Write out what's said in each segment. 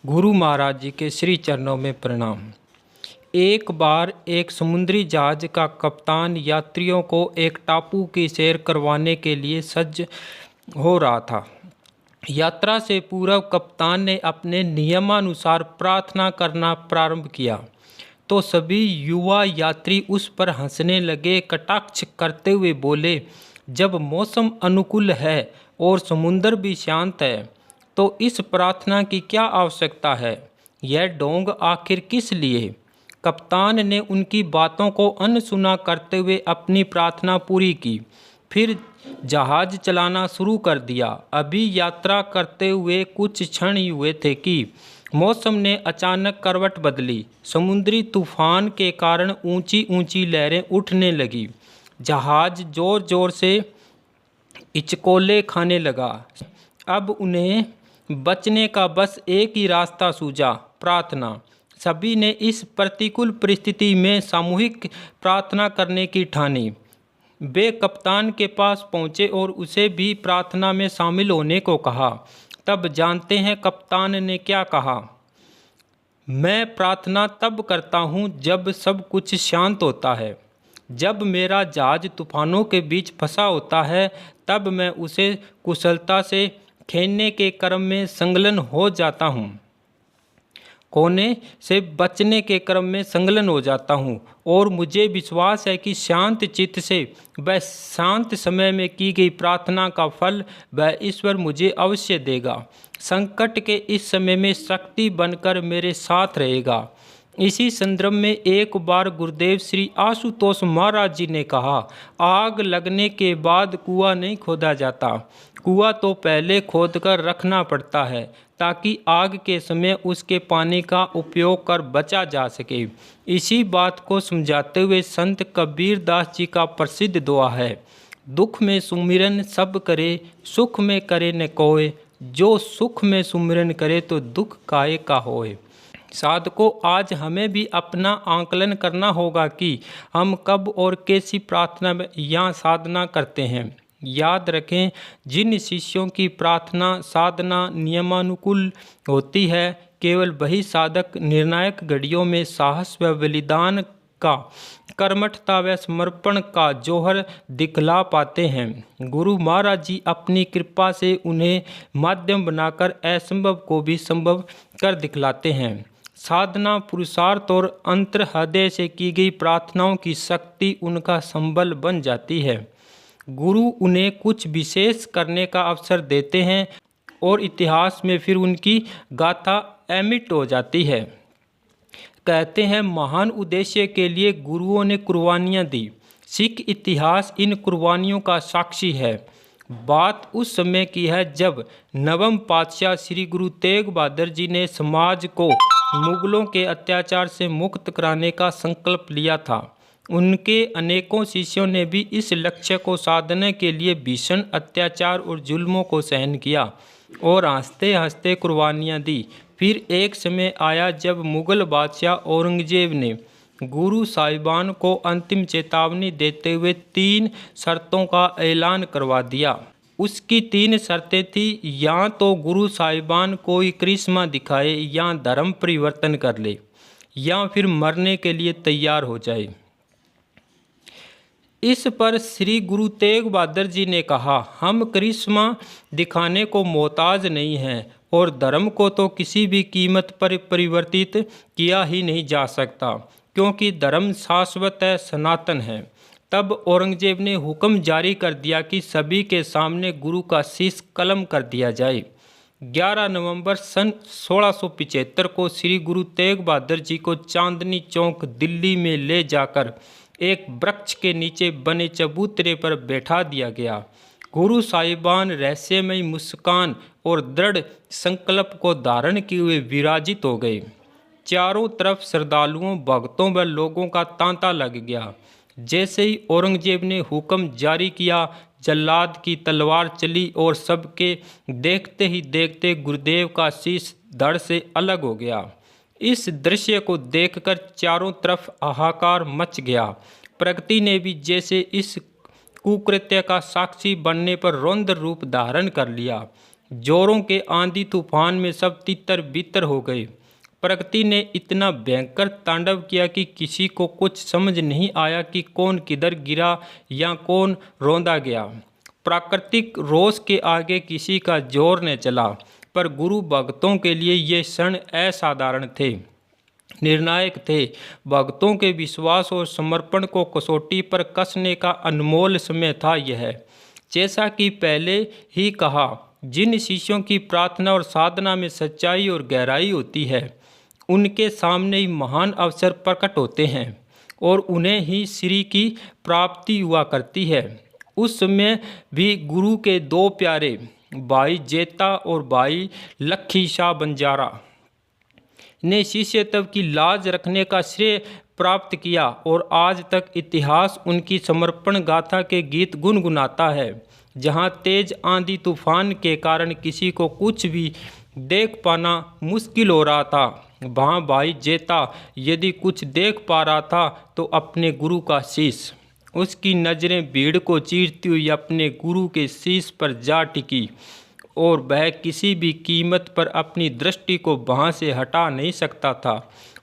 गुरु महाराज जी के श्री चरणों में प्रणाम। एक बार एक समुद्री जहाज का कप्तान यात्रियों को एक टापू की सैर करवाने के लिए सज्ज हो रहा था। यात्रा से पूर्व कप्तान ने अपने नियमानुसार प्रार्थना करना प्रारंभ किया तो सभी युवा यात्री उस पर हंसने लगे। कटाक्ष करते हुए बोले, जब मौसम अनुकूल है और समुद्र भी शांत है तो इस प्रार्थना की क्या आवश्यकता है? यह ढोंग आखिर किस लिए? कप्तान ने उनकी बातों को अनसुना करते हुए अपनी प्रार्थना पूरी की, फिर जहाज चलाना शुरू कर दिया। अभी यात्रा करते हुए कुछ क्षण ही हुए थे कि मौसम ने अचानक करवट बदली। समुद्री तूफान के कारण ऊंची ऊंची लहरें उठने लगी। जहाज जोर जोर से हिचकोले खाने लगा। अब उन्हें बचने का बस एक ही रास्ता सूझा, प्रार्थना। सभी ने इस प्रतिकूल परिस्थिति में सामूहिक प्रार्थना करने की ठानी। वे कप्तान के पास पहुंचे और उसे भी प्रार्थना में शामिल होने को कहा। तब जानते हैं कप्तान ने क्या कहा? मैं प्रार्थना तब करता हूं जब सब कुछ शांत होता है। जब मेरा जहाज तूफानों के बीच फंसा होता है तब मैं उसे कुशलता से खेलने के क्रम में संलग्न हो जाता हूँ। कोने से बचने के क्रम में संलग्न हो जाता हूँ और मुझे विश्वास है कि शांत चित्त से वह शांत समय में की गई प्रार्थना का फल वह ईश्वर मुझे अवश्य देगा। संकट के इस समय में शक्ति बनकर मेरे साथ रहेगा। इसी संदर्भ में एक बार गुरुदेव श्री आशुतोष महाराज जी ने कहा, आग लगने के बाद कुआं नहीं खोदा जाता, कुआं तो पहले खोदकर रखना पड़ता है ताकि आग के समय उसके पानी का उपयोग कर बचा जा सके। इसी बात को समझाते हुए संत कबीर दास जी का प्रसिद्ध दोहा है, दुख में सुमिरन सब करे, सुख में करे न कोय, जो सुख में सुमिरन करे तो दुख काहे का होए। साधकों, आज हमें भी अपना आकलन करना होगा कि हम कब और कैसी प्रार्थना या साधना करते हैं। याद रखें, जिन शिष्यों की प्रार्थना साधना नियमानुकूल होती है, केवल वही साधक निर्णायक घड़ियों में साहस व बलिदान का, कर्मठता व समर्पण का जौहर दिखला पाते हैं। गुरु महाराज जी अपनी कृपा से उन्हें माध्यम बनाकर असंभव को भी संभव कर दिखलाते हैं। साधना, पुरुषार्थ और अंतर हृदय से की गई प्रार्थनाओं की शक्ति उनका संबल बन जाती है। गुरु उन्हें कुछ विशेष करने का अवसर देते हैं और इतिहास में फिर उनकी गाथा अमिट हो जाती है। कहते हैं, महान उद्देश्य के लिए गुरुओं ने कुर्बानियाँ दी। सिख इतिहास इन कुर्बानियों का साक्षी है। बात उस समय की है जब नवम पातशाह श्री गुरु तेग बहादुर जी ने समाज को मुगलों के अत्याचार से मुक्त कराने का संकल्प लिया था। उनके अनेकों शिष्यों ने भी इस लक्ष्य को साधने के लिए भीषण अत्याचार और जुल्मों को सहन किया और हंसते हंसते कुर्बानियाँ दी। फिर एक समय आया जब मुगल बादशाह औरंगजेब ने गुरु साहिबान को अंतिम चेतावनी देते हुए 3 शर्तों का ऐलान करवा दिया। उसकी 3 शर्तें थी, या तो गुरु साहिबान कोई करिश्मा दिखाए या धर्म परिवर्तन कर ले या फिर मरने के लिए तैयार हो जाए। इस पर श्री गुरु तेग बहादुर जी ने कहा, हम करिश्मा दिखाने को मोहताज नहीं हैं और धर्म को तो किसी भी कीमत पर परिवर्तित किया ही नहीं जा सकता, क्योंकि धर्म शाश्वत है, सनातन है। तब औरंगजेब ने हुक्म जारी कर दिया कि सभी के सामने गुरु का शीश कलम कर दिया जाए। 11 नवंबर सन 1675 को श्री गुरु तेग बहादुर जी को चांदनी चौक दिल्ली में ले जाकर एक वृक्ष के नीचे बने चबूतरे पर बैठा दिया गया। गुरु साहिबान रहस्यमयी मुस्कान और दृढ़ संकल्प को धारण किए हुए विराजित हो गए। चारों तरफ श्रद्धालुओं, भक्तों व लोगों का तांता लग गया। जैसे ही औरंगजेब ने हुक्म जारी किया, जल्लाद की तलवार चली और सबके देखते ही देखते गुरुदेव का शीश धड़ से अलग हो गया। इस दृश्य को देखकर चारों तरफ हाहाकार मच गया। प्रकृति ने भी जैसे इस कुकृत्य का साक्षी बनने पर रौद्र रूप धारण कर लिया। जोरों के आंधी तूफान में सब तितर बितर हो गए। प्रकृति ने इतना भयंकर तांडव किया कि किसी को कुछ समझ नहीं आया कि कौन किधर गिरा या कौन रौंदा गया। प्राकृतिक रोष के आगे किसी का जोर न चला, पर गुरु भक्तों के लिए ये क्षण असाधारण थे, निर्णायक थे। भक्तों के विश्वास और समर्पण को कसौटी पर कसने का अनमोल समय था यह। जैसा कि पहले ही कहा, जिन शिष्यों की प्रार्थना और साधना में सच्चाई और गहराई होती है, उनके सामने ही महान अवसर प्रकट होते हैं और उन्हें ही श्री की प्राप्ति हुआ करती है। उस समय भी गुरु के दो प्यारे भाई जेता और भाई लक्खी शाह बंजारा ने शिष्यत्व की लाज रखने का श्रेय प्राप्त किया और आज तक इतिहास उनकी समर्पण गाथा के गीत गुनगुनाता है। जहां तेज आंधी तूफान के कारण किसी को कुछ भी देख पाना मुश्किल हो रहा था, वहाँ भाई जेता यदि कुछ देख पा रहा था तो अपने गुरु का शीश। उसकी नज़रें भीड़ को चीरती हुई अपने गुरु के शीश पर जा टिकी और वह किसी भी कीमत पर अपनी दृष्टि को वहाँ से हटा नहीं सकता था।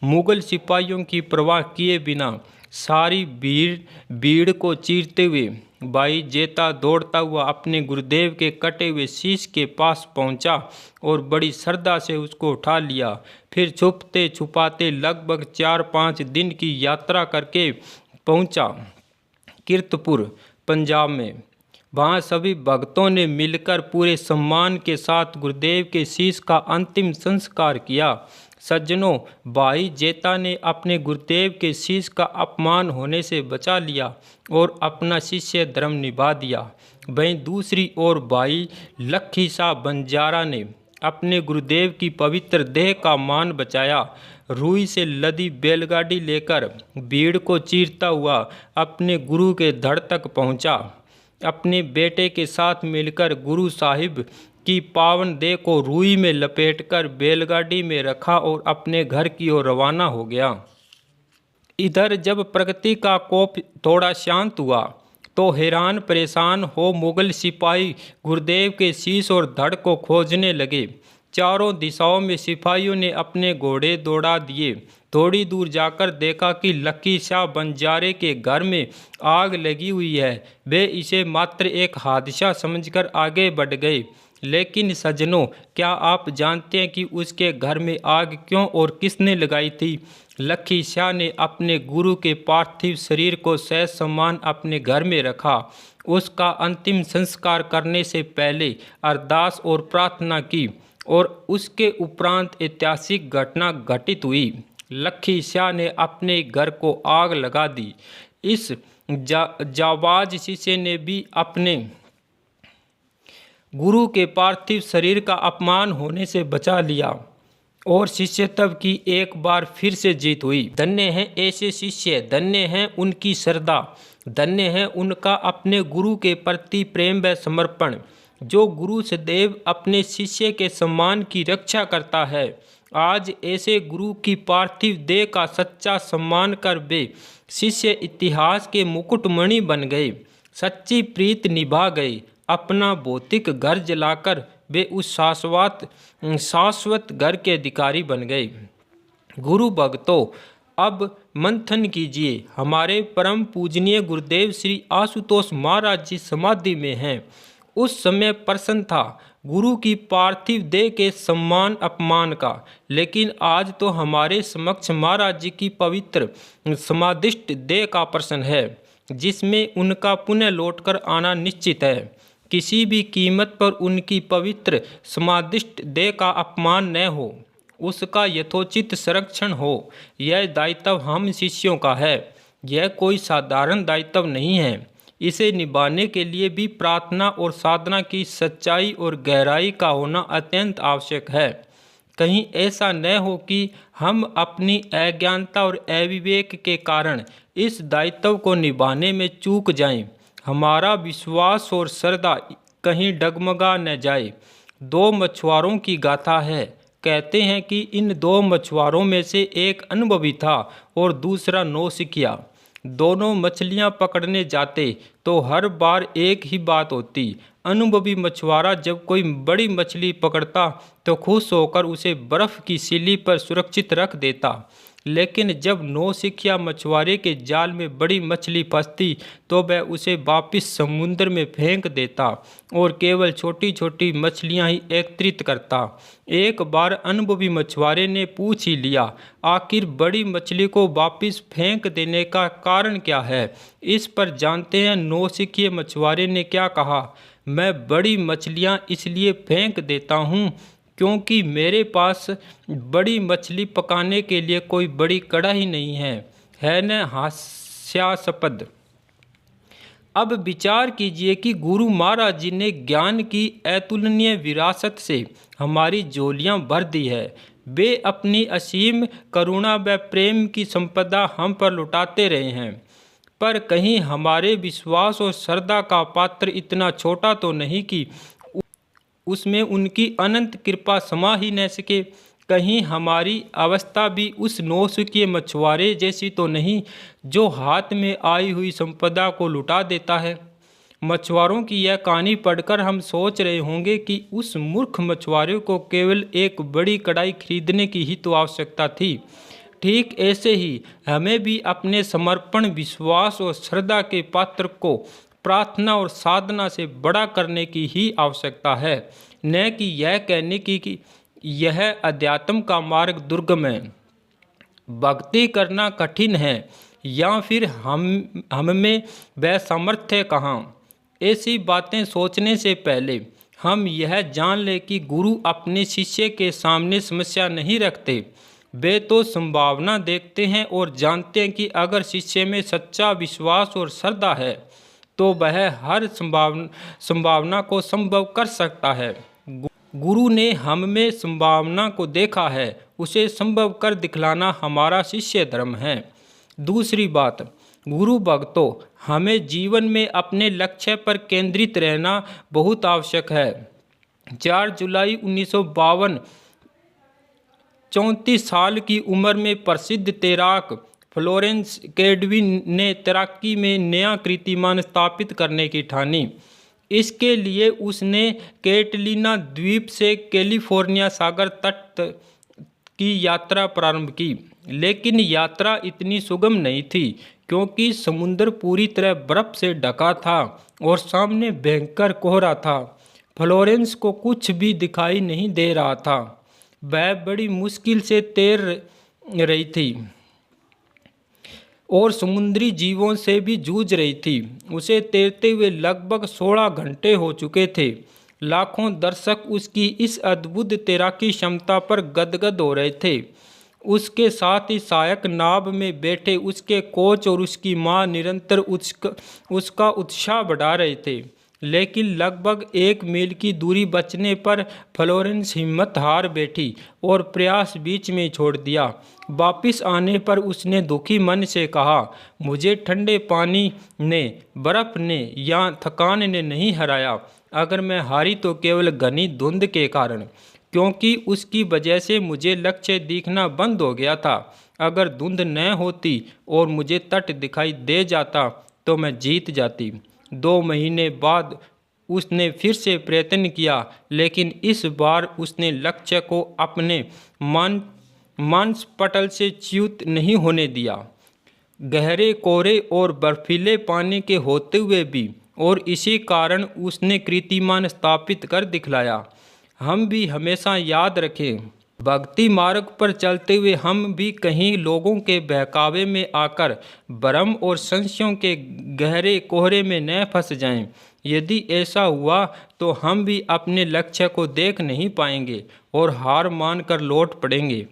मुगल सिपाहियों की परवाह किए बिना सारी भीड़ को चीरते हुए भाई जेता दौड़ता हुआ अपने गुरुदेव के कटे हुए शीश के पास पहुंचा और बड़ी श्रद्धा से उसको उठा लिया। फिर छुपते छुपाते लगभग 4-5 दिन की यात्रा करके पहुंचा कीरतपुर, पंजाब में। वहाँ सभी भक्तों ने मिलकर पूरे सम्मान के साथ गुरुदेव के शीश का अंतिम संस्कार किया। सज्जनों, भाई जेता ने अपने गुरुदेव के शीश का अपमान होने से बचा लिया और अपना शिष्य धर्म निभा दिया। वहीं दूसरी ओर भाई लक्खी शाह बंजारा ने अपने गुरुदेव की पवित्र देह का मान बचाया। रुई से लदी बैलगाड़ी लेकर भीड़ को चीरता हुआ अपने गुरु के धड़ तक पहुंचा। अपने बेटे के साथ मिलकर गुरु साहिब की पावन देह को रुई में लपेटकर बैलगाड़ी में रखा और अपने घर की ओर रवाना हो गया। इधर जब प्रकृति का कोप थोड़ा शांत हुआ तो हैरान परेशान हो मुगल सिपाही गुरुदेव के शीश और धड़ को खोजने लगे। चारों दिशाओं में सिपाहियों ने अपने घोड़े दौड़ा दिए। थोड़ी दूर जाकर देखा कि लक्खी शाह बंजारे के घर में आग लगी हुई है। वे इसे मात्र एक हादसा समझकर आगे बढ़ गए। लेकिन सज्जनों, क्या आप जानते हैं कि उसके घर में आग क्यों और किसने लगाई थी? लक्खी शाह ने अपने गुरु के पार्थिव शरीर को सहज सम्मान अपने घर में रखा। उसका अंतिम संस्कार करने से पहले अरदास और प्रार्थना की और उसके उपरांत ऐतिहासिक घटना घटित हुई। लक्खी शाह ने अपने घर को आग लगा दी। इस जाबाज शिष्य ने भी अपने गुरु के पार्थिव शरीर का अपमान होने से बचा लिया और शिष्यत्व की एक बार फिर से जीत हुई। धन्य हैं ऐसे शिष्य, धन्य हैं उनकी श्रद्धा, धन्य हैं उनका अपने गुरु के प्रति प्रेम व समर्पण। जो गुरु सदैव अपने शिष्य के सम्मान की रक्षा करता है, आज ऐसे गुरु की पार्थिव देह का सच्चा सम्मान कर वे शिष्य इतिहास के मुकुटमणि बन गए, सच्ची प्रीत निभा गए। अपना भौतिक घर जलाकर वे उस शाश्वत घर के अधिकारी बन गए। गुरु भक्तों, अब मंथन कीजिए। हमारे परम पूजनीय गुरुदेव श्री आशुतोष महाराज जी समाधि में हैं। उस समय प्रश्न था गुरु की पार्थिव देह के सम्मान अपमान का, लेकिन आज तो हमारे समक्ष महाराज जी की पवित्र समाधिष्ट देह का प्रश्न है, जिसमें उनका पुनः लौटकर आना निश्चित है। किसी भी कीमत पर उनकी पवित्र समाधिष्ट देह का अपमान न हो, उसका यथोचित संरक्षण हो। यह दायित्व हम शिष्यों का है। यह कोई साधारण दायित्व नहीं है। इसे निभाने के लिए भी प्रार्थना और साधना की सच्चाई और गहराई का होना अत्यंत आवश्यक है। कहीं ऐसा न हो कि हम अपनी अज्ञानता और अविवेक के कारण इस दायित्व को निभाने में चूक जाएं। हमारा विश्वास और श्रद्धा कहीं डगमगा न जाए। 2 मछुआरों की गाथा है। कहते हैं कि इन 2 मछुआरों में से एक अनुभवी था और दूसरा नौसिखिया। दोनों मछलियां पकड़ने जाते तो हर बार एक ही बात होती। अनुभवी मछुआरा जब कोई बड़ी मछली पकड़ता तो खुश होकर उसे बर्फ की सीली पर सुरक्षित रख देता, लेकिन जब नौसिखिया मछुआरे के जाल में बड़ी मछली फंसती तो वह उसे वापस समुद्र में फेंक देता और केवल छोटी छोटी मछलियां ही एकत्रित करता। एक बार अनुभवी मछुआरे ने पूछ ही लिया, आखिर बड़ी मछली को वापस फेंक देने का कारण क्या है? इस पर जानते हैं नौसिखिए मछुआरे ने क्या कहा? मैं बड़ी मछलियां इसलिए फेंक देता हूँ क्योंकि मेरे पास बड़ी मछली पकाने के लिए कोई बड़ी कढ़ाई नहीं है न हास्यास्पद। अब विचार कीजिए कि गुरु महाराज जी ने ज्ञान की अतुलनीय विरासत से हमारी झोलियां भर दी है। वे अपनी असीम करुणा व प्रेम की संपदा हम पर लुटाते रहे हैं, पर कहीं हमारे विश्वास और श्रद्धा का पात्र इतना छोटा तो नहीं कि उसमें उनकी अनंत कृपा समा ही न सके? कहीं हमारी अवस्था भी उस नौसिखिए मछुआरे जैसी तो नहीं जो हाथ में आई हुई संपदा को लुटा देता है? मछुआरों की यह कहानी पढ़कर हम सोच रहे होंगे कि उस मूर्ख मछुआरे को केवल एक बड़ी कढ़ाई खरीदने की ही तो आवश्यकता थी। ठीक ऐसे ही हमें भी अपने समर्पण, विश्वास और श्रद्धा के पात्र को प्रार्थना और साधना से बड़ा करने की ही आवश्यकता है, न कि यह कहने की कि यह अध्यात्म का मार्ग दुर्गम है, भक्ति करना कठिन है, या फिर हम में वह सामर्थ्य कहाँ। ऐसी बातें सोचने से पहले हम यह जान लें कि गुरु अपने शिष्य के सामने समस्या नहीं रखते। वे तो संभावना देखते हैं और जानते हैं कि अगर शिष्य में सच्चा विश्वास और श्रद्धा है तो वह हर संभावना को संभव कर सकता है। गुरु ने हम में संभावना को देखा है, उसे संभव कर दिखलाना हमारा शिष्य धर्म है। दूसरी बात, गुरु भक्तों, हमें जीवन में अपने लक्ष्य पर केंद्रित रहना बहुत आवश्यक है। 4 जुलाई 1952 34 साल की उम्र में प्रसिद्ध तैराक फ्लोरेंस कैडविन ने तैराकी में नया कीर्तिमान स्थापित करने की ठानी। इसके लिए उसने कैटलीना द्वीप से कैलिफोर्निया सागर तट की यात्रा प्रारंभ की, लेकिन यात्रा इतनी सुगम नहीं थी क्योंकि समुद्र पूरी तरह बर्फ से ढका था और सामने भयंकर कोहरा था। फ्लोरेंस को कुछ भी दिखाई नहीं दे रहा था। वह बड़ी मुश्किल से तैर रही थी और समुद्री जीवों से भी जूझ रही थी। उसे तैरते हुए लगभग 16 घंटे हो चुके थे। लाखों दर्शक उसकी इस अद्भुत तैराकी क्षमता पर गदगद हो रहे थे। उसके साथ ही सहायक नाव में बैठे उसके कोच और उसकी मां निरंतर उसका उत्साह बढ़ा रहे थे, लेकिन लगभग 1 मील की दूरी बचने पर फ्लोरेंस हिम्मत हार बैठी और प्रयास बीच में छोड़ दिया। वापिस आने पर उसने दुखी मन से कहा, मुझे ठंडे पानी ने, बर्फ ने या थकान ने नहीं हराया। अगर मैं हारी तो केवल घनी धुंध के कारण, क्योंकि उसकी वजह से मुझे लक्ष्य दिखना बंद हो गया था। अगर धुंध न होती और मुझे तट दिखाई दे जाता तो मैं जीत जाती। 2 महीने बाद उसने फिर से प्रयत्न किया, लेकिन इस बार उसने लक्ष्य को अपने मांसपटल से च्युत नहीं होने दिया। गहरे कोहरे और बर्फीले पानी के होते हुए भी, और इसी कारण उसने कीर्तिमान स्थापित कर दिखलाया। हम भी हमेशा याद रखें, भक्ति मार्ग पर चलते हुए हम भी कहीं लोगों के बहकावे में आकर भ्रम और संशयों के गहरे कोहरे में न फंस जाएं। यदि ऐसा हुआ तो हम भी अपने लक्ष्य को देख नहीं पाएंगे और हार मानकर लौट पड़ेंगे।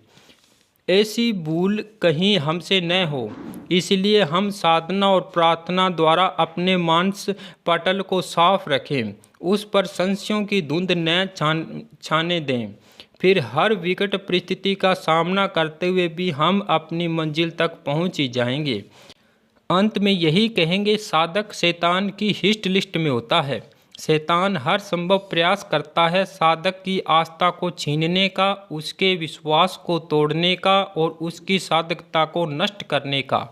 ऐसी भूल कहीं हमसे न हो, इसलिए हम साधना और प्रार्थना द्वारा अपने मानस पटल को साफ रखें, उस पर संशयों की धुंध न छाने दें। फिर हर विकट परिस्थिति का सामना करते हुए भी हम अपनी मंजिल तक पहुंच ही जाएंगे। अंत में यही कहेंगे, साधक शैतान की हिट लिस्ट में होता है। शैतान हर संभव प्रयास करता है साधक की आस्था को छीनने का, उसके विश्वास को तोड़ने का और उसकी साधकता को नष्ट करने का।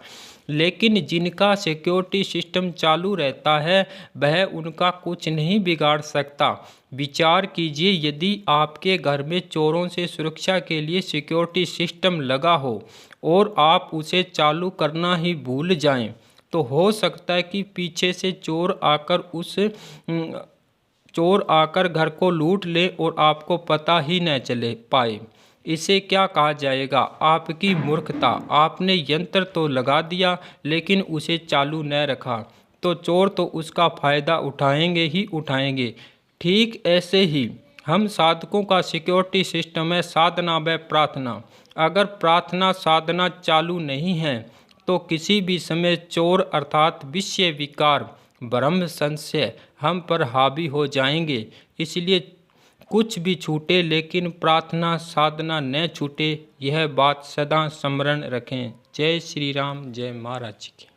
लेकिन जिनका सिक्योरिटी सिस्टम चालू रहता है वह उनका कुछ नहीं बिगाड़ सकता। विचार कीजिए, यदि आपके घर में चोरों से सुरक्षा के लिए सिक्योरिटी सिस्टम लगा हो और आप उसे चालू करना ही भूल जाएं, तो हो सकता है कि पीछे से चोर आकर घर को लूट ले और आपको पता ही न चले पाए। इसे क्या कहा जाएगा? आपकी मूर्खता। आपने यंत्र तो लगा दिया लेकिन उसे चालू न रखा, तो चोर तो उसका फायदा उठाएंगे ही उठाएंगे। ठीक ऐसे ही हम साधकों का सिक्योरिटी सिस्टम है साधना व प्रार्थना। अगर प्रार्थना साधना चालू नहीं है तो किसी भी समय चोर अर्थात विषय विकार, भ्रम, संशय हम पर हावी हो जाएंगे। इसलिए कुछ भी छूटे लेकिन प्रार्थना साधना न छूटे, यह बात सदा स्मरण रखें। जय श्री राम, जय महाराज जी की।